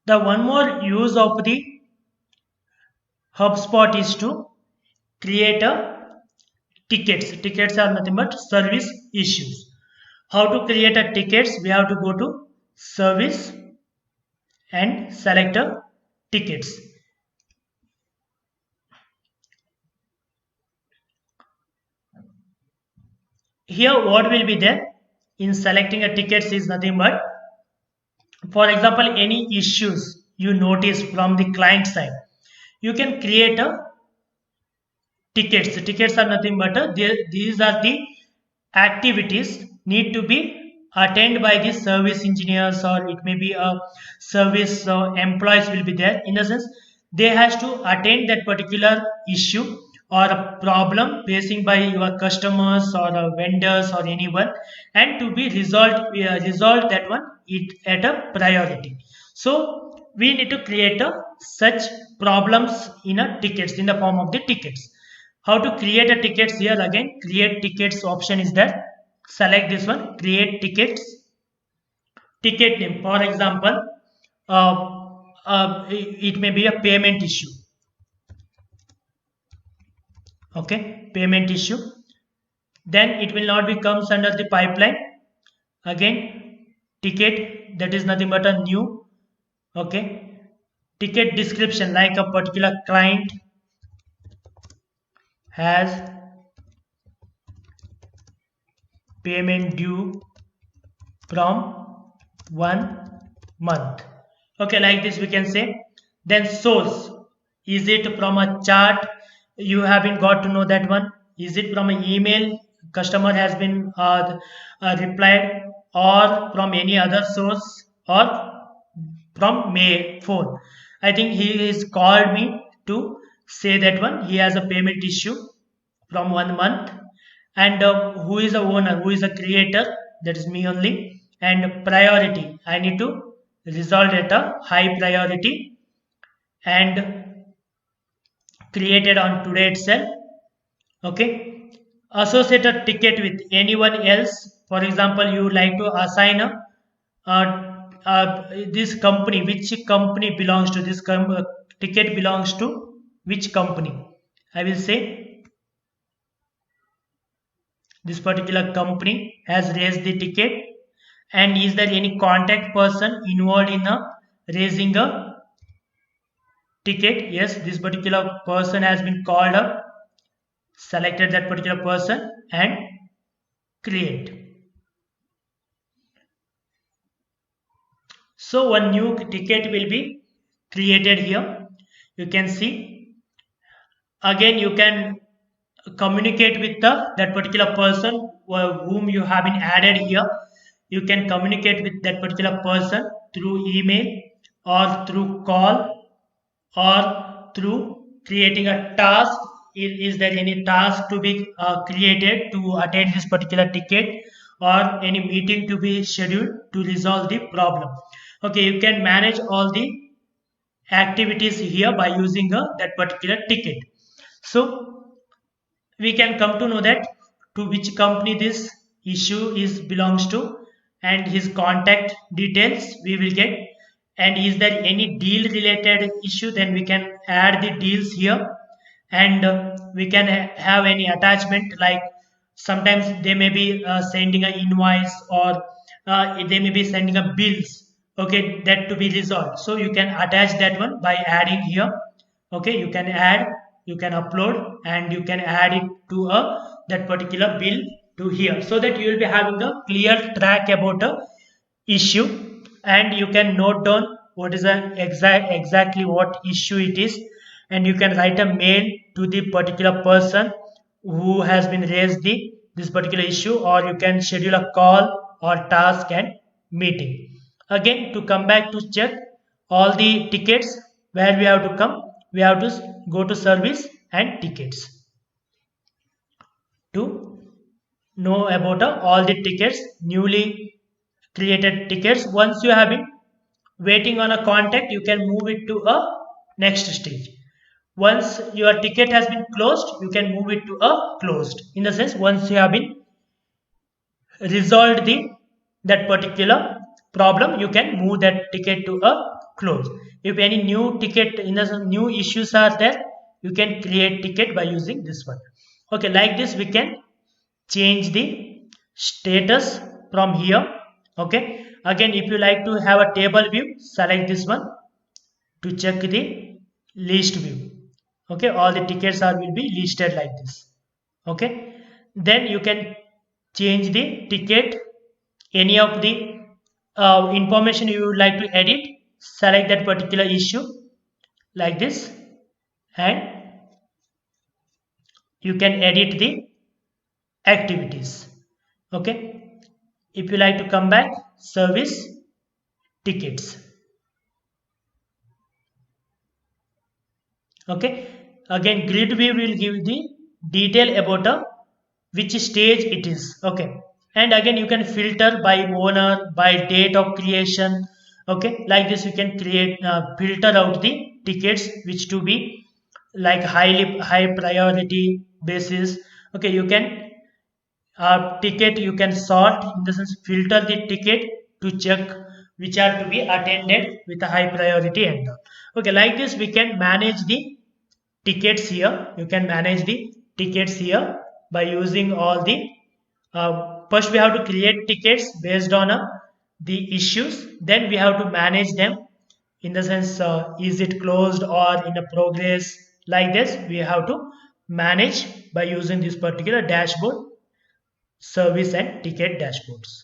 The one more use of the HubSpot is to create a tickets. Tickets are nothing but service issues. How to create a tickets? We have to go to service and select a tickets. Here what will be there in selecting a tickets is nothing but, for example, any issues you notice from the client side, you can create a tickets. Tickets are nothing but these are the activities need to be attended by the service engineers, or it may be a service employees will be there. In the sense, they has to attend that particular issue or a problem facing by your customers or vendors or anyone, and to be resolved that one it at a priority. So we need to create a such problems in a tickets in the form of the tickets. How to create a tickets? Here again, create tickets option is there. Select this one, create tickets. Ticket name, for example, uh, it may be a payment issue. Okay, payment issue. Then it will not be comes under the pipeline. Again, ticket, that is nothing but a new. Okay, ticket description, like a particular client has payment due from 1 month. Okay, like this we can say. Then source, is it from a chart? You haven't got to know that one. Is it from an email customer has been replied, or from any other source, or from May phone? I think he is called me to say that one he has a payment issue from 1 month. And who is the owner, who is the creator? That is me only. And priority, I need to resolve at a high priority, and created on today itself. Okay, associate a ticket with anyone else. For example, you would like to assign this company, which company belongs to this ticket belongs to which company. I will say this particular company has raised the ticket. And is there any contact person involved in raising a ticket? Yes, this particular person has been called up. Selected that particular person and create. So one new ticket will be created here. You can see. Again, you can communicate with that particular person whom you have been added here. You can communicate with that particular person through email, or through call, or through creating a task. Is there any task to be created to attend this particular ticket, or any meeting to be scheduled to resolve the problem? Okay, you can manage all the activities here by using that particular ticket. So we can come to know that to which company this issue is belongs to, and his contact details we will get. And is there any deal related issue, then we can add the deals here. And we can have any attachment, like sometimes they may be sending an invoice, or they may be sending a bills, okay, that to be resolved. So you can attach that one by adding here. Okay, you can add, you can upload, and you can add it to a that particular bill to here, so that you will be having a clear track about a issue. And you can note down what is the exactly what issue it is. And you can write a mail to the particular person who has been raised this particular issue, or you can schedule a call or task and meeting. Again, to come back to check all the tickets, where we have to come, we have to go to service and tickets to know about all the tickets, newly created tickets. Once you have been waiting on a contact, you can move it to a next stage. Once your ticket has been closed, you can move it to a closed. In the sense, once you have been resolved the that particular problem, you can move that ticket to a close. If any new ticket in the new issues are there, you can create ticket by using this one. Okay, like this we can change the status from here. Okay, again if you like to have a table view, select this one to check the list view. Okay, all the tickets are will be listed like this. Okay, then you can change the ticket, any of the information you would like to edit, select that particular issue like this, and you can edit the activities. Okay, if you like to come back, service tickets. Okay, again grid view will give the detail about which stage it is. Okay, and again you can filter by owner, by date of creation. Okay, like this you can create filter out the tickets which to be like high priority basis. Okay, you can ticket you can sort, in the sense filter the ticket to check which are to be attended with a high priority and all. Okay, like this we can manage the tickets here. You can manage the tickets here by using all the first we have to create tickets based on the issues, then we have to manage them, in the sense is it closed or in a progress. Like this we have to manage by using this particular dashboard, service and ticket dashboards.